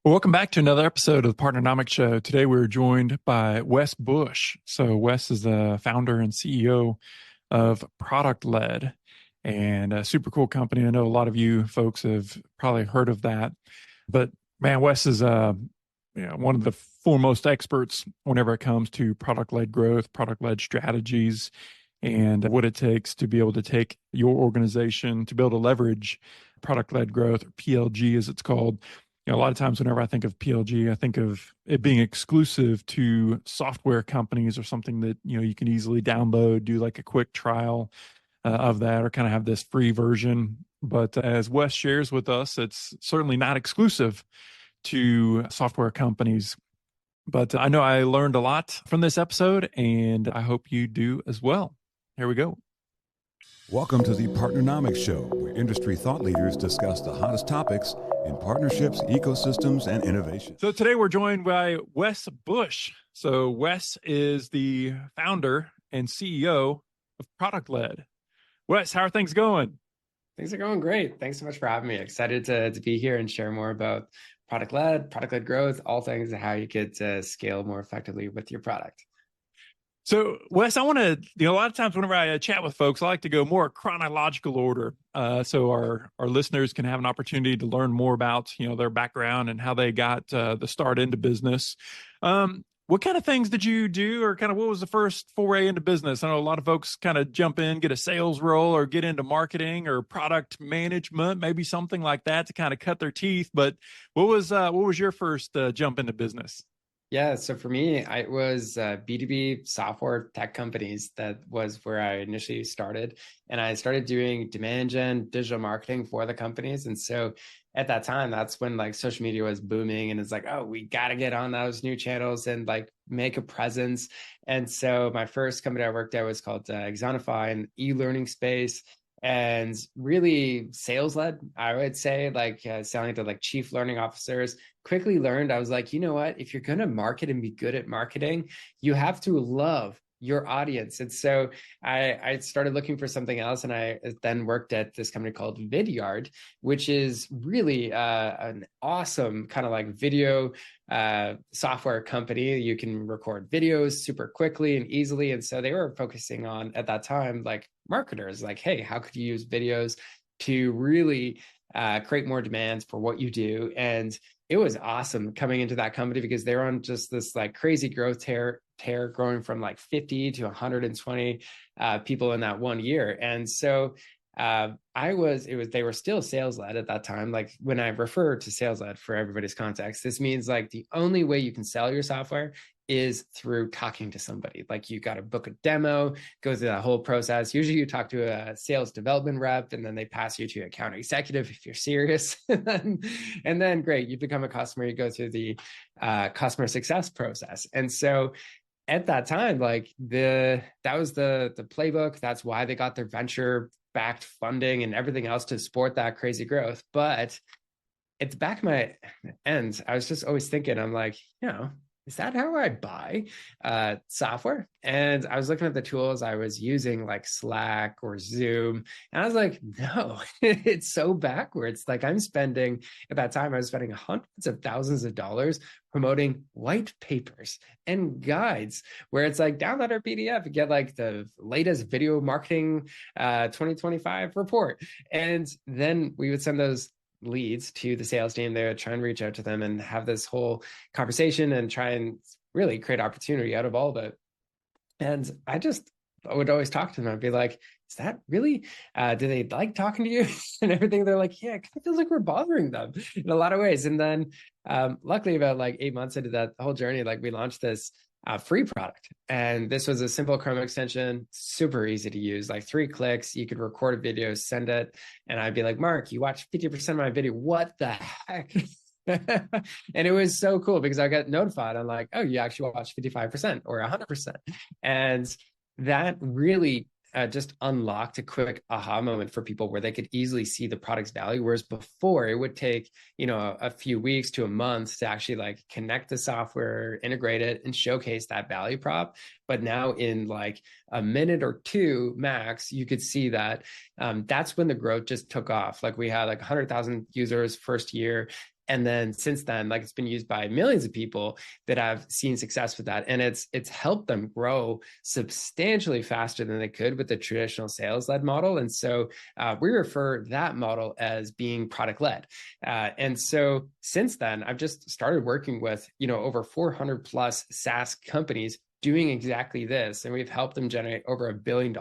Well, welcome back to another episode of the Partnernomics Show. Today we're joined by Wes Bush. So Wes is the founder and CEO of Product-Led, and a super cool company. I know a lot of you folks have probably heard of that, but man, Wes is one of the foremost experts whenever it comes to product-led growth, product-led strategies, and what it takes to be able to take your organization to be able to leverage product-led growth, or PLG as it's called. A lot of times whenever I think of PLG, I think of it being exclusive to software companies or something that, you can easily download, do like a quick trial of that, or kind of have this free version. But as Wes shares with us, it's certainly not exclusive to software companies. But I know I learned a lot from this episode, and I hope you do as well. Here we go. Welcome to the Partnernomics Show, where industry thought leaders discuss the hottest topics in partnerships, ecosystems, and innovation. So today we're joined by Wes Bush. So Wes is the founder and CEO of Product-Led. Wes, how are things going? Things are going great. Thanks so much for having me. Excited to be here and share more about product-led growth, all things and how you get to scale more effectively with your product. So, Wes, I want to, a lot of times whenever I chat with folks, I like to go more chronological order, so our listeners can have an opportunity to learn more about, their background and how they got the start into business. What kind of things did you do, or kind of what was the first foray into business? I know a lot of folks kind of jump in, get a sales role, or get into marketing or product management, maybe something like that to kind of cut their teeth. But what was your first jump into business? Yeah, so for me, it was B2B software tech companies. That was where I initially started. And I started doing demand gen, digital marketing for the companies. And so at that time, that's when like social media was booming. And it's like, oh, we got to get on those new channels and like make a presence. And so my first company I worked at was called Exonify, an e-learning space. And really sales led, I would say, like selling to like chief learning officers. Quickly learned, I was like, you know what? If you're going to market and be good at marketing, you have to love your audience. And so I started looking for something else. And I then worked at this company called Vidyard, which is really an awesome kind of like video software company. You can record videos super quickly and easily. And so they were focusing on, at that time, like marketers, like, hey, how could you use videos to really create more demands for what you do? And it was awesome coming into that company because they were on just this like crazy growth tear growing from like 50 to 120 people in that 1 year. And so they were still sales led at that time. Like when I refer to sales led, for everybody's context, this means like the only way you can sell your software is through talking to somebody. Like you got to book a demo, go through that whole process. Usually you talk to a sales development rep, and then they pass you to an account executive if you're serious. and then great, you become a customer, you go through the customer success process. And so at that time, like that was the playbook. That's why they got their venture backed funding and everything else to support that crazy growth. But at the back of my end, I was just always thinking, I'm like, is that how I buy software? And I was looking at the tools I was using, like Slack or Zoom, and I was like, no, it's so backwards. Like at that time, I was spending hundreds of thousands of dollars promoting white papers and guides where it's like download our PDF and get like the latest video marketing 2025 report. And then we would send those leads to the sales team. They would try and reach out to them and have this whole conversation and try and really create opportunity out of all of it. And I would always talk to them. I'd be like, is that really, do they like talking to you and everything? They're like, yeah, it kind of feels like we're bothering them in a lot of ways. And then luckily about like 8 months into that whole journey, like we launched this free product. And this was a simple Chrome extension, super easy to use, like 3 clicks. You could record a video, send it. And I'd be like, Mark, you watched 50% of my video. What the heck? And it was so cool because I got notified. I'm like, oh, you actually watched 55% or 100%. And that really just unlocked a quick aha moment for people where they could easily see the product's value. Whereas before it would take, a few weeks to a month to actually like connect the software, integrate it, and showcase that value prop. But now in like a minute or two max, you could see that that's when the growth just took off. Like we had like 100,000 users first year. And then since then, like it's been used by millions of people that have seen success with that. And it's helped them grow substantially faster than they could with the traditional sales-led model. And so we refer that model as being product-led. And so since then, I've just started working with, over 400 plus SaaS companies doing exactly this. And we've helped them generate over $1 billion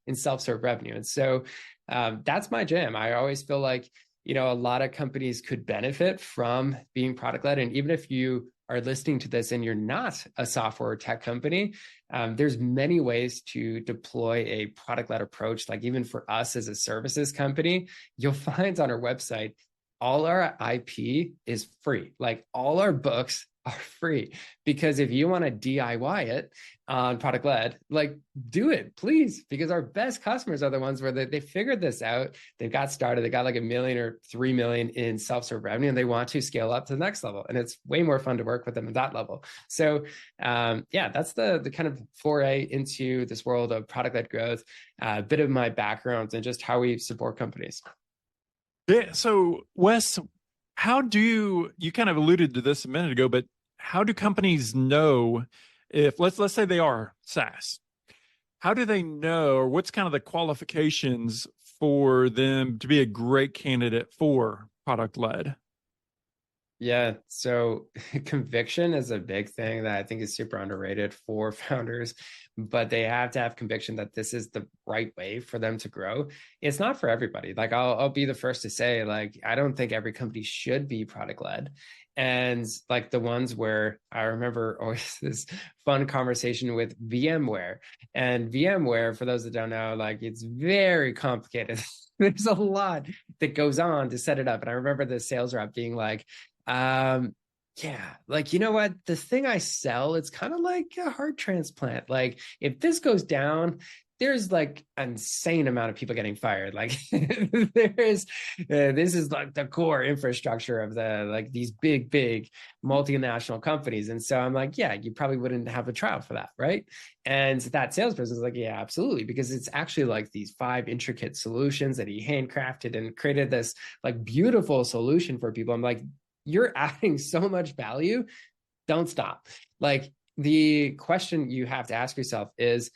in self-serve revenue. And so that's my jam. I always feel like, a lot of companies could benefit from being product-led. And even if you are listening to this and you're not a software or tech company, there's many ways to deploy a product-led approach. Like even for us as a services company, you'll find on our website, all our IP is free. Like all our books are free, because if you want to DIY it on product-led, like do it, please, because our best customers are the ones where they figured this out. They got started, they got like $1 million or 3 million in self-serve revenue, and they want to scale up to the next level. And it's way more fun to work with them at that level. So that's the kind of foray into this world of product-led growth, a bit of my background and just how we support companies. Yeah. So Wes, how do you kind of alluded to this a minute ago, but how do companies know if let's say they are SaaS? How do they know, or what's kind of the qualifications for them to be a great candidate for product-led? Yeah, so conviction is a big thing that I think is super underrated for founders, but they have to have conviction that this is the right way for them to grow. It's not for everybody. Like I'll be the first to say, like, I don't think every company should be product-led. And like the ones where I remember always this fun conversation with VMware. And VMware, for those that don't know, like it's very complicated. There's a lot that goes on to set it up. And I remember the sales rep being like, yeah, like, you know what? The thing I sell, it's kind of like a heart transplant. Like if this goes down, there's like an insane amount of people getting fired. Like this is like the core infrastructure of like these big multinational companies. And so I'm like, yeah, you probably wouldn't have a trial for that, right? And that salesperson is like, yeah, absolutely. Because it's actually like these 5 intricate solutions that he handcrafted and created this like beautiful solution for people. I'm like, you're adding so much value. Don't stop. Like the question you have to ask yourself is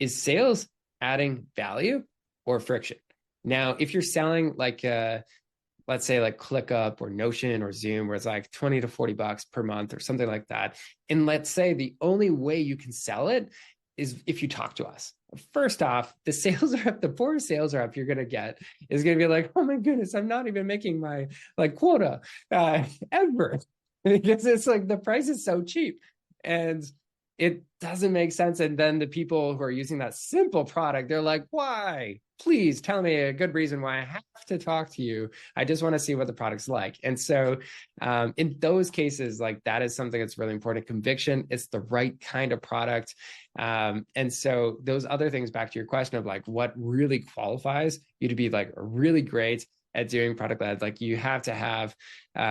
sales adding value or friction? Now, if you're selling like, let's say like ClickUp or Notion or Zoom, where it's like 20 to 40 bucks per month or something like that. And let's say the only way you can sell it is if you talk to us. First off, the sales rep, the poor sales rep you're going to get is going to be like, oh my goodness, I'm not even making my like quota ever, because it's like the price is so cheap and it doesn't make sense. And then the people who are using that simple product, they're like, why? Please tell me a good reason why I have to talk to you. I just want to see what the product's like. And so in those cases, like that is something that's really important. Conviction, it's the right kind of product. And so those other things, back to your question of like what really qualifies you to be like really great at doing product-led, like you have to have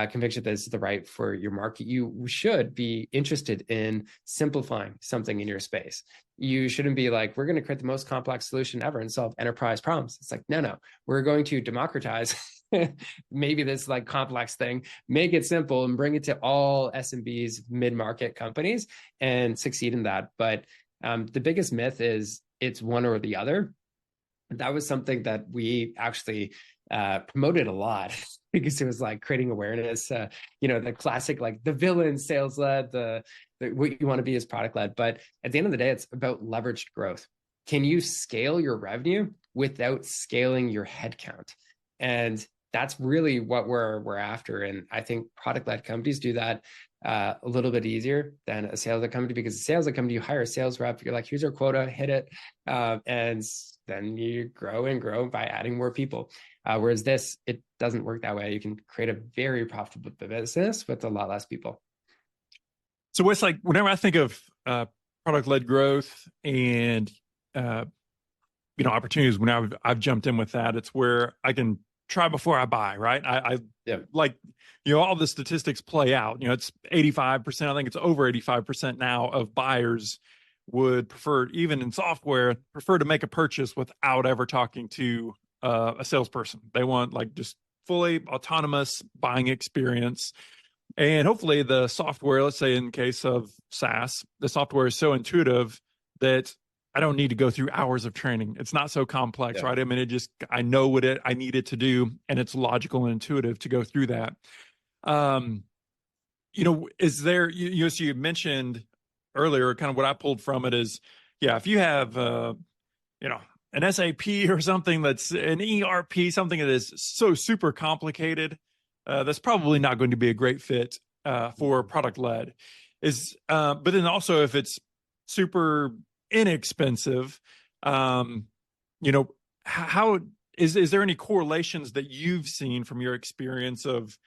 conviction that this is the right for your market. You should be interested in simplifying something in your space. You shouldn't be like, we're going to create the most complex solution ever and solve enterprise problems. It's like, no, we're going to democratize maybe this like complex thing, make it simple and bring it to all SMBs, mid-market companies and succeed in that. But the biggest myth is it's one or the other. That was something that we actually promoted a lot because it was like creating awareness, the classic, like the villain sales led, the what you want to be is product led. But at the end of the day, it's about leveraged growth. Can you scale your revenue without scaling your headcount? And that's really what we're after. And I think product led companies do that a little bit easier than a sales led company, because a sales led company, you hire a sales rep, you're like, here's your quota, hit it. And then you grow and grow by adding more people. Whereas this, it doesn't work that way. You can create a very profitable business with a lot less people. So it's like, whenever I think of product-led growth and opportunities, when I've jumped in with that, it's where I can try before I buy, right? I like, all the statistics play out. It's 85%. I think it's over 85% now of buyers would prefer, even in software, prefer to make a purchase without ever talking to a salesperson. They want like just fully autonomous buying experience. And hopefully the software, let's say in case of SaaS, the software is so intuitive that I don't need to go through hours of training. It's not so complex, right? I mean, I know what I need it to do, and it's logical and intuitive to go through that. Is there, so you mentioned earlier, kind of what I pulled from it is, yeah, if you have, an SAP or something that's an ERP, something that is so super complicated, that's probably not going to be a great fit for product-led. But then also if it's super inexpensive, how is there any correlations that you've seen from your experience of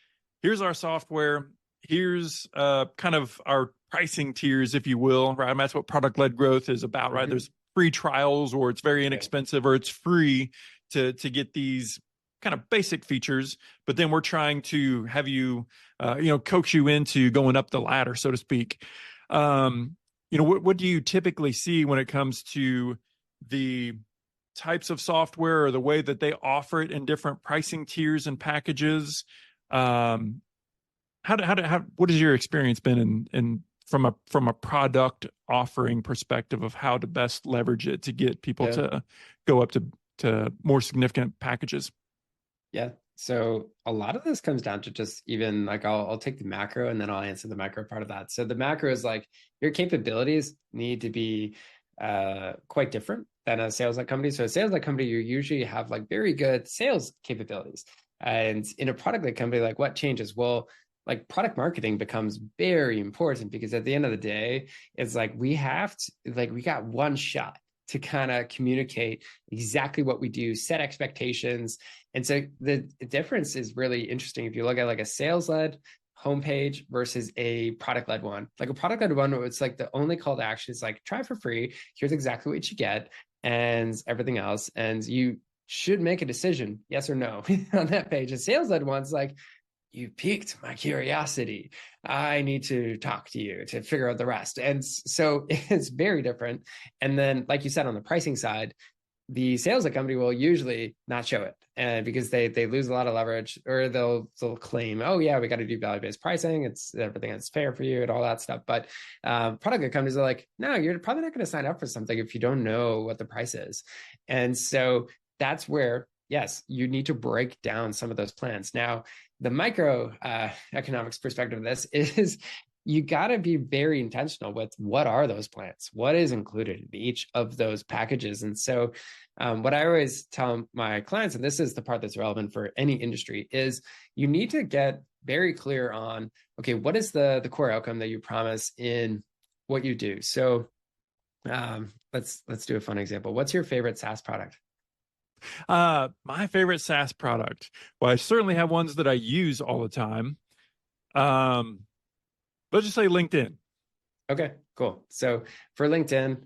here's our software, here's kind of our pricing tiers, if you will, right? I mean, that's what product-led growth is about, right? There's free trials, or it's very inexpensive, or it's free to get these kind of basic features, but then we're trying to have you, coax you into going up the ladder, so to speak. What do you typically see when it comes to the types of software or the way that they offer it in different pricing tiers and packages? What has your experience been in from a product offering perspective of how to best leverage it to get people to go up to more significant packages? Yeah. So a lot of this comes down to just even like I'll take the macro and then I'll answer the micro part of that. So the macro is like your capabilities need to be quite different than a sales-led company. So a sales-led company, you usually have like very good sales capabilities. And in a product-led company, like what changes? Well, like product marketing becomes very important because at the end of the day, it's like we got one shot to kind of communicate exactly what we do, set expectations. And so the difference is really interesting. If you look at like a sales-led homepage versus a product-led one, like a product-led one, it's like the only call to action is like, try for free. Here's exactly what you get and everything else. And you should make a decision, yes or no, on that page. A sales-led one's like, you piqued my curiosity. I need to talk to you to figure out the rest. And so it's very different. And then, like you said, on the pricing side, the sales-led company will usually not show it, and because they lose a lot of leverage, or they'll claim, oh yeah, we got to do value-based pricing. It's everything that's fair for you and all that stuff. But product-led companies are like, no, you're probably not going to sign up for something if you don't know what the price is. And so that's where, yes, you need to break down some of those plans. Now, the micro economics perspective of this is you got to be very intentional with what are those plans, what is included in each of those packages. And so what I always tell my clients, and this is the part that's relevant for any industry, is you need to get very clear on, okay, what is the core outcome that you promise in what you do? So let's do a fun example. What's your favorite SaaS product? My favorite SaaS product. Well, I certainly have ones that I use all the time. Let's just say LinkedIn. Okay, cool. So for LinkedIn,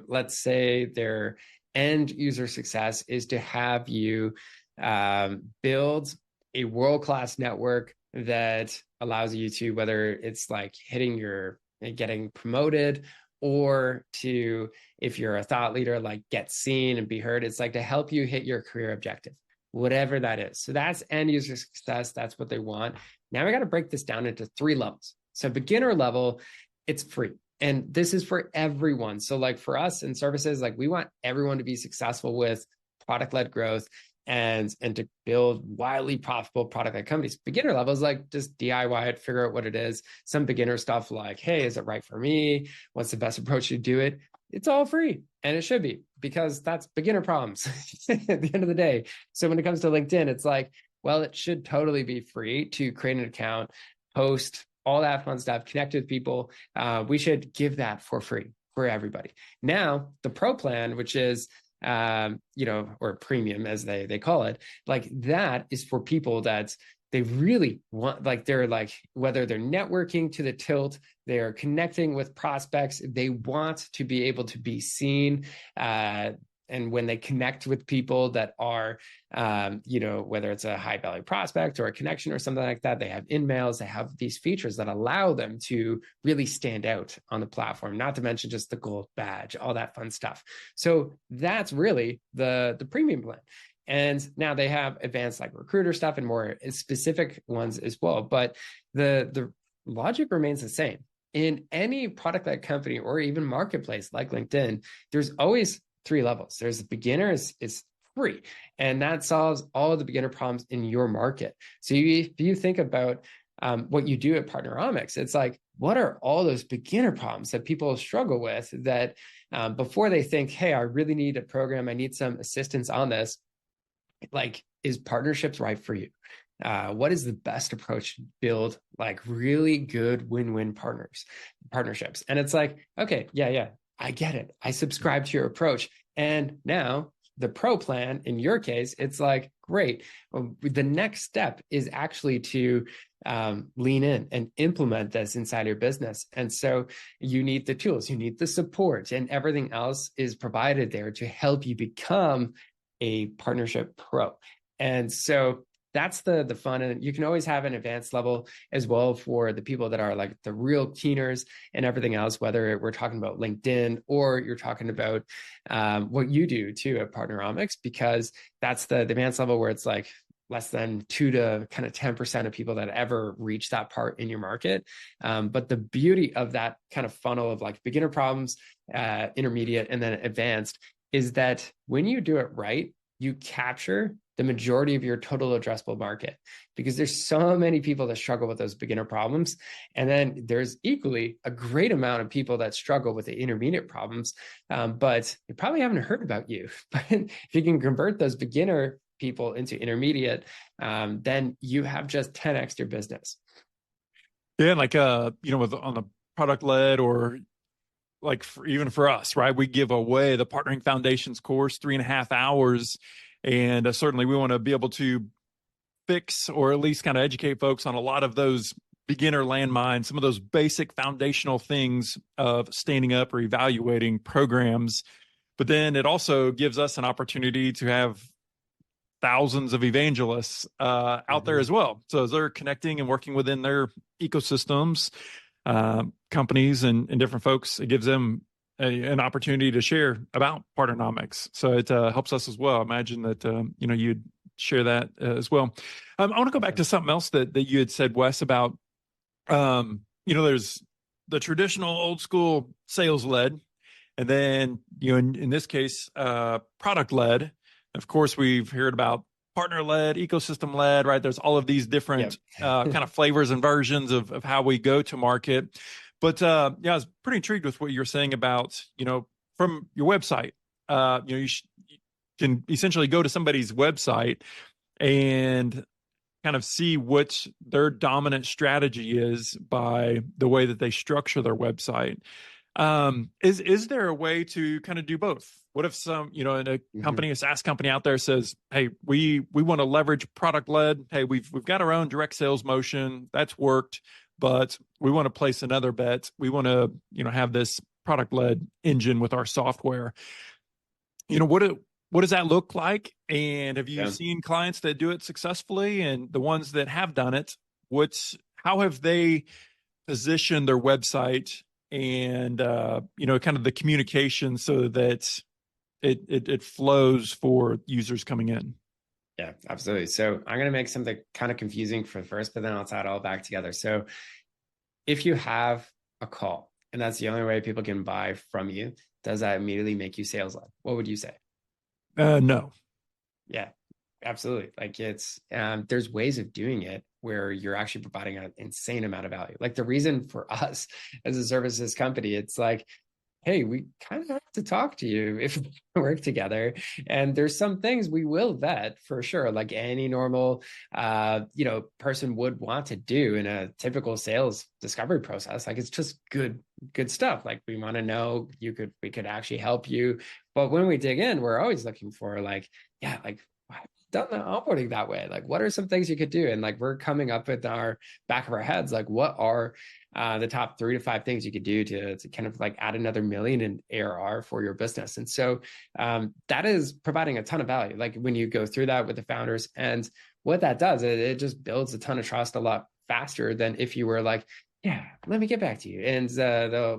let's say their end user success is to have you build a world-class network that allows you to, whether it's like getting promoted, or to, if you're a thought leader, like get seen and be heard. It's like to help you hit your career objective, whatever that is. So that's end user success. That's what they want. Now we got to break this down into 3 levels. So beginner level, it's free. And this is for everyone. So like for us in services, like we want everyone to be successful with product-led growth and to build wildly profitable product-led companies. Beginner level is like just DIY it, figure out what it is. Some beginner stuff like, hey, is it right for me? What's the best approach to do it? It's all free, and it should be, because that's beginner problems at the end of the day. So when it comes to LinkedIn, it's like, well, it should totally be free to create an account, post, all that fun stuff, connect with people. We should give that for free for everybody. Now, the pro plan, which is or premium as they call it, like that is for people that they really want, like they're like, whether they're networking to the tilt, they're connecting with prospects, they want to be able to be seen. And when they connect with people that are, whether it's a high value prospect or a connection or something like that, they have in-mails, they have these features that allow them to really stand out on the platform, not to mention just the gold badge, all that fun stuff. So that's really the premium plan. And now they have advanced like recruiter stuff and more specific ones as well. But the logic remains the same. In any product-led company or even marketplace like LinkedIn, there's always three levels. There's the beginner is free, and that solves all of the beginner problems in your market. So if you think about what you do at Partnernomics, it's like, what are all those beginner problems that people struggle with that before they think, hey, I really need a program, I need some assistance on this, like, is partnerships right for you? What is the best approach to build like really good win-win partnerships? And it's like, okay, yeah, I get it. I subscribe to your approach. And now the pro plan, in your case, it's like, great. The next step is actually to lean in and implement this inside your business. And so you need the tools, you need the support, and everything else is provided there to help you become a partnership pro. And so that's the fun. And you can always have an advanced level as well for the people that are like the real keeners and everything else, whether we're talking about LinkedIn or you're talking about what you do too at Partnernomics, because that's the advanced level where it's like less than 2 to kind of 10% of people that ever reach that part in your market. But the beauty of that kind of funnel of like beginner problems, intermediate, and then advanced is that when you do it right, you capture the majority of your total addressable market, because there's so many people that struggle with those beginner problems. And then there's equally a great amount of people that struggle with the intermediate problems, but they probably haven't heard about you. But if you can convert those beginner people into intermediate, then you have just 10x your business. Yeah, like on the product led, or like even for us, right? We give away the Partnering Foundations course, 3.5 hours. And certainly we want to be able to fix or at least kind of educate folks on a lot of those beginner landmines, some of those basic foundational things of standing up or evaluating programs. But then it also gives us an opportunity to have thousands of evangelists out there as well. So as they're connecting and working within their ecosystems, companies and different folks, it gives them an opportunity to share about Partnernomics. So it helps us as well. Imagine that, you'd share that as well. I want to go back to something else that you had said, Wes, about, there's the traditional old school sales led, and then, in this case, product led. Of course, we've heard about partner led, ecosystem led, right? There's all of these different kind of flavors and versions of how we go to market. But I was pretty intrigued with what you're saying about, from your website. You can essentially go to somebody's website and kind of see what their dominant strategy is by the way that they structure their website. Is there a way to kind of do both? What if some, in a company, a SaaS company out there says, hey, we want to leverage product led. Hey, we've got our own direct sales motion that's worked, but we want to place another bet. We want to, have this product led engine with our software. What does that look like? And have you seen clients that do it successfully, and the ones that have done it, how have they positioned their website and, kind of the communication so that it flows for users coming in? Yeah, absolutely. So I'm going to make something kind of confusing for first, but then I'll tie it all back together. So if you have a call and that's the only way people can buy from you, does that immediately make you sales led? What would you say? No. Yeah, absolutely. Like there's ways of doing it where you're actually providing an insane amount of value. Like the reason for us as a services company, it's like, hey, we kind of have to talk to you if we work together. And there's some things we will vet for sure, like any normal, person would want to do in a typical sales discovery process. Like it's just good stuff. Like we want to know we could actually help you. But when we dig in, we're always looking for why have you done the onboarding that way? Like, what are some things you could do? And like, we're coming up with our back of our heads, like, what are the top 3 to 5 things you could do to kind of like add another million in ARR for your business? And so that is providing a ton of value. Like when you go through that with the founders, and what that does, it just builds a ton of trust a lot faster than if you were like, yeah, let me get back to you. And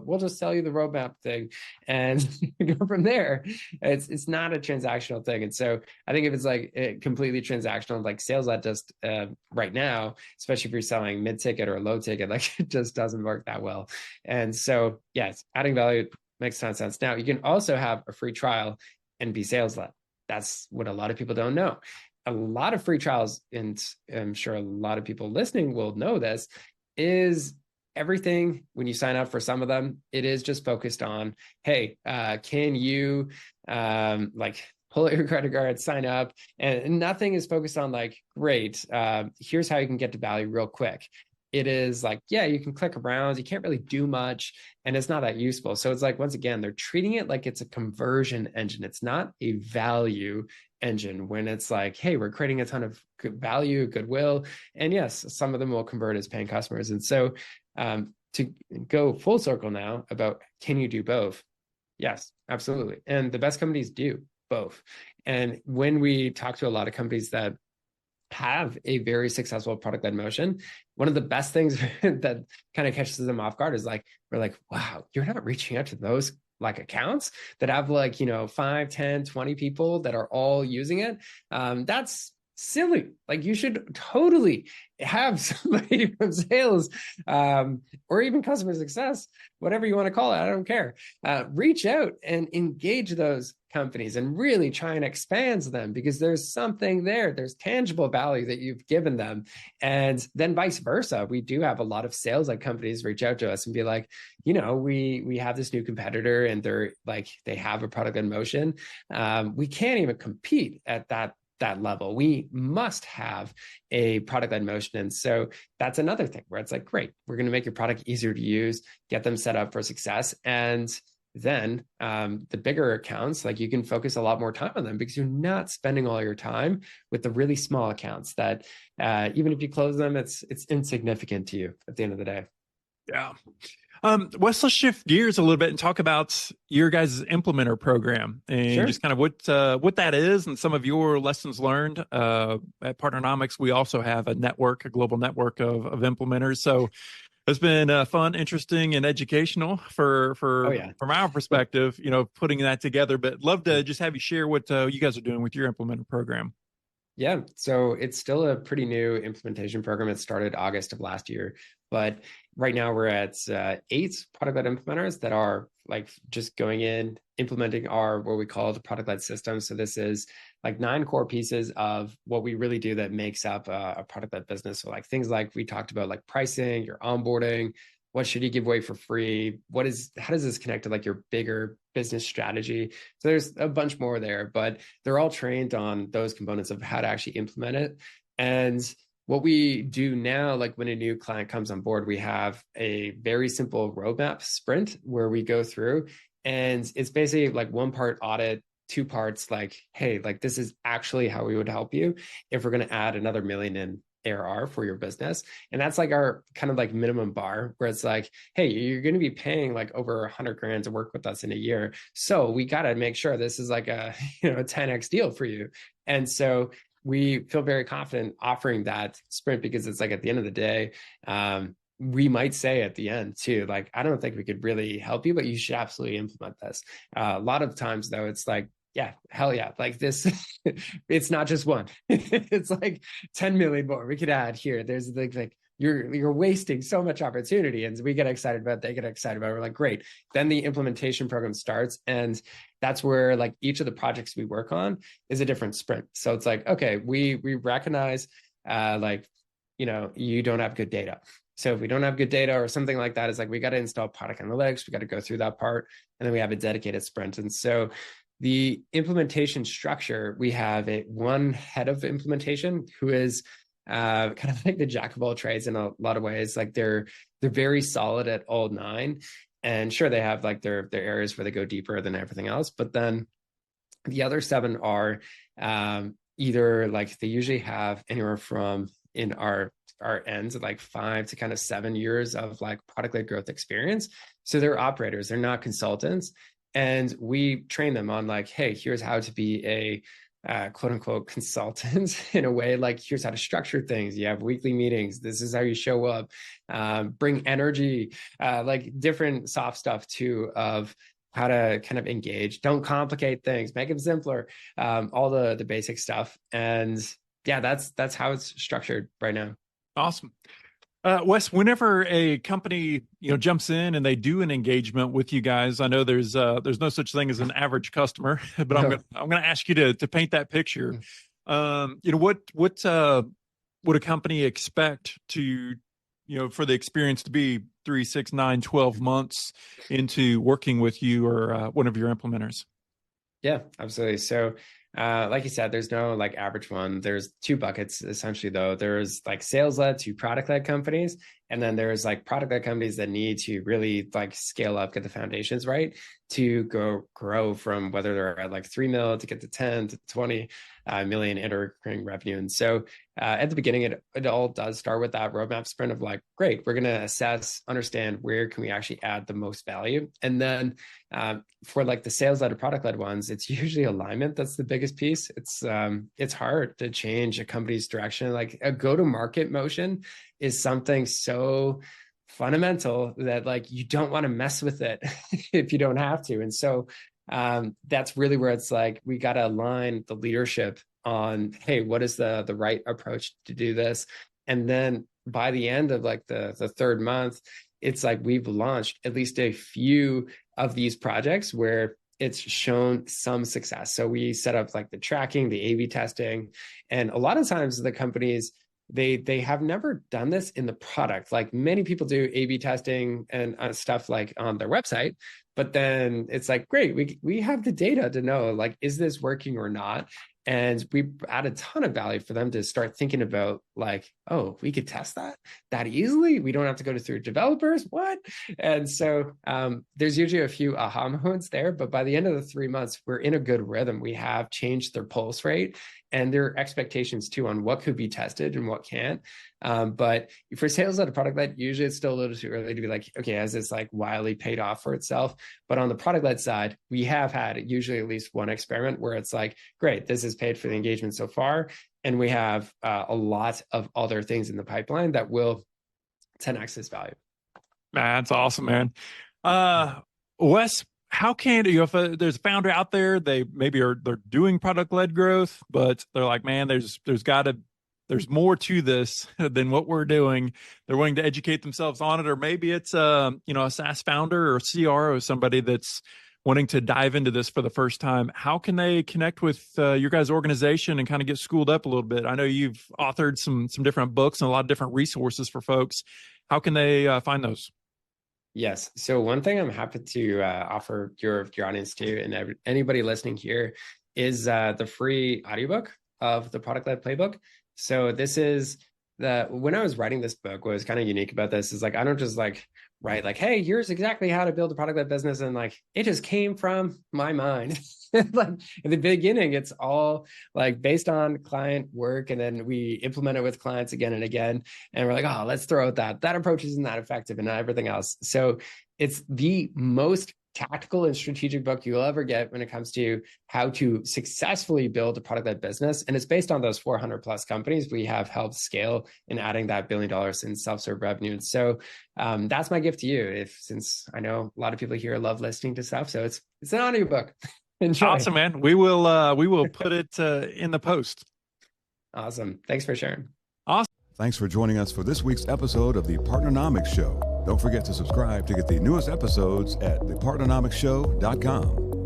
we'll just sell you the roadmap thing and go from there. It's not a transactional thing. And so I think if it's like completely transactional, like sales that just right now, especially if you're selling mid-ticket or low ticket, like it just doesn't work that well. And so, yes, adding value makes a ton of sense. Now, you can also have a free trial and be sales led. That's what a lot of people don't know. A lot of free trials, and I'm sure a lot of people listening will know this, is everything when you sign up for some of them, it is just focused on, hey, can you like pull out your credit card, sign up, and nothing is focused on like, great, here's how you can get to value real quick. It is like, yeah, you can click around, you can't really do much, and it's not that useful. So it's like, once again, they're treating it like it's a conversion engine. It's not a value engine when it's like, hey, we're creating a ton of good value, goodwill. And yes, some of them will convert as paying customers. And so to go full circle now about, can you do both? Yes, absolutely. And the best companies do both. And when we talk to a lot of companies that have a very successful product-led motion, one of the best things that kind of catches them off guard is like, we're like, wow, you're not reaching out to those like accounts that have like, 5, 10, 20 people that are all using it. That's silly. Like, you should totally have somebody from sales or even customer success, whatever you want to call it, I don't care, reach out and engage those companies and really try and expand them, because there's something there, there's tangible value that you've given them. And then vice versa, we do have a lot of sales like companies reach out to us and be like, we have this new competitor and they're like, they have a product in motion, we can't even compete at that level. We must have a product-led motion. And so that's another thing where it's like, great, we're going to make your product easier to use, get them set up for success. And then the bigger accounts, like, you can focus a lot more time on them because you're not spending all your time with the really small accounts that even if you close them, it's insignificant to you at the end of the day. Yeah. Wes, let's shift gears a little bit and talk about your guys' implementer program and Sure. just kind of what that is and some of your lessons learned. At Partnernomics, we also have a global network of implementers. So it's been fun, interesting, and educational from our perspective, putting that together. But love to just have you share what you guys are doing with your implementer program. Yeah, so it's still a pretty new implementation program. It started August of last year, but right now we're at 8 product-led implementers that are like just going in, implementing our what we call the product-led system. So this is like 9 core pieces of what we really do that makes up a product-led business. So like things like we talked about, like pricing, your onboarding, what should you give away for free? How does this connect to like your bigger business strategy? So there's a bunch more there, but they're all trained on those components of how to actually implement it. And what we do now, like when a new client comes on board, we have a very simple roadmap sprint where we go through, and it's basically like 1 part audit, 2 parts like, hey, like this is actually how we would help you if we're going to add another $1 million in ARR for your business. And that's like our kind of like minimum bar, where it's like, hey, you're going to be paying like over 100 grand to work with us in a year. So we got to make sure this is like a 10x deal for you. And so we feel very confident offering that sprint, because it's like, at the end of the day, we might say at the end too, like, I don't think we could really help you, but you should absolutely implement this. A lot of times though, it's like, yeah, hell yeah. Like this, it's not just one, it's like 10 million more we could add here. There's like you're wasting so much opportunity. And we get excited about it, they get excited about it. We're like, great. Then the implementation program starts. And that's where like each of the projects we work on is a different sprint. So it's like, okay, we recognize you don't have good data. So if we don't have good data or something like that, it's like, we got to install product analytics. We got to go through that part. And then we have a dedicated sprint. And so the implementation structure, we have one head of implementation who is kind of like the jack of all trades in a lot of ways. Like they're very solid at all 9. And sure, they have like their areas where they go deeper than everything else. But then the other 7 are either like, they usually have anywhere from, in our ends, like 5 to kind of 7 years of like product-led growth experience. So they're operators, they're not consultants. And we train them on like, hey, here's how to be a quote unquote consultants in a way, like here's how to structure things. You have weekly meetings. This is how you show up, bring energy, like different soft stuff too of how to kind of engage. Don't complicate things, make them simpler, all the basic stuff. And yeah, that's how it's structured right now. Awesome. Wes, whenever a company, jumps in and they do an engagement with you guys, I know there's no such thing as an average customer, but I'm gonna ask you to paint that picture. What would a company expect to, for the experience to be 3, 6, 9, 12 months into working with you or one of your implementers? Yeah, absolutely. So like you said, there's no like average one. There's two buckets essentially though. There's like sales-led to product-led companies. And then there's like product-led companies that need to really like scale up, get the foundations right to grow from whether they're at like 3 mil to get to 10 to 20 million in recurring revenue. And so at the beginning, it all does start with that roadmap sprint of like, great, we're going to assess, understand where can we actually add the most value. And then for like the sales-led or product-led ones, it's usually alignment. That's the biggest piece. It's hard to change a company's direction. Like a go-to-market motion is something so fundamental that like you don't want to mess with it if you don't have to. And so that's really where it's like we got to align the leadership on, hey, what is the right approach to do this? And then by the end of like the third month, it's like we've launched at least a few of these projects where it's shown some success. So we set up like the tracking, the A/B testing, and a lot of times the companies, they have never done this in the product. Like many people do A/B testing and stuff like on their website, but then it's like, great, we have the data to know like, is this working or not? And we add a ton of value for them to start thinking about like, oh, we could test that easily. We don't have to go through developers. What? And so there's usually a few aha moments there, but by the end of the 3 months, we're in a good rhythm. We have changed their pulse rate and their expectations too on what could be tested and what can't. But for sales-led or product-led, usually it's still a little too early to be like, okay, has this like wildly paid off for itself? But on the product-led side, we have had usually at least one experiment where it's like, great, this is paid for the engagement so far. And we have a lot of other things in the pipeline that will 10x this value. That's awesome, man. Wes, how can you, if there's a founder out there, they're doing product-led growth, but they're like, man, there's more to this than what we're doing. They're willing to educate themselves on it, or maybe it's a SaaS founder or CRO, somebody that's wanting to dive into this for the first time. How can they connect with your guys' organization and kind of get schooled up a little bit? I know you've authored some different books and a lot of different resources for folks. How can they find those? Yes. So one thing I'm happy to offer your audience too, and anybody listening here, is the free audiobook of the Product-Led Playbook. So this is when I was writing this book, what was kind of unique about this is like, I don't just like write like, hey, here's exactly how to build a product-led business. And like, it just came from my mind. Like in the beginning, it's all like based on client work. And then we implement it with clients again and again. And we're like, oh, let's throw out that approach isn't that effective and everything else. So it's the most tactical and strategic book you'll ever get when it comes to how to successfully build a product-led business. And it's based on those 400 plus companies we have helped scale in adding that $1 billion in self-serve revenue. And so that's my gift to you. Since I know a lot of people here love listening to stuff. So it's an audiobook. Enjoy. Awesome, man. We will put it in the post. Awesome. Thanks for sharing. Awesome. Thanks for joining us for this week's episode of the Partnernomics Show. Don't forget to subscribe to get the newest episodes at thepartnernomicsshow.com.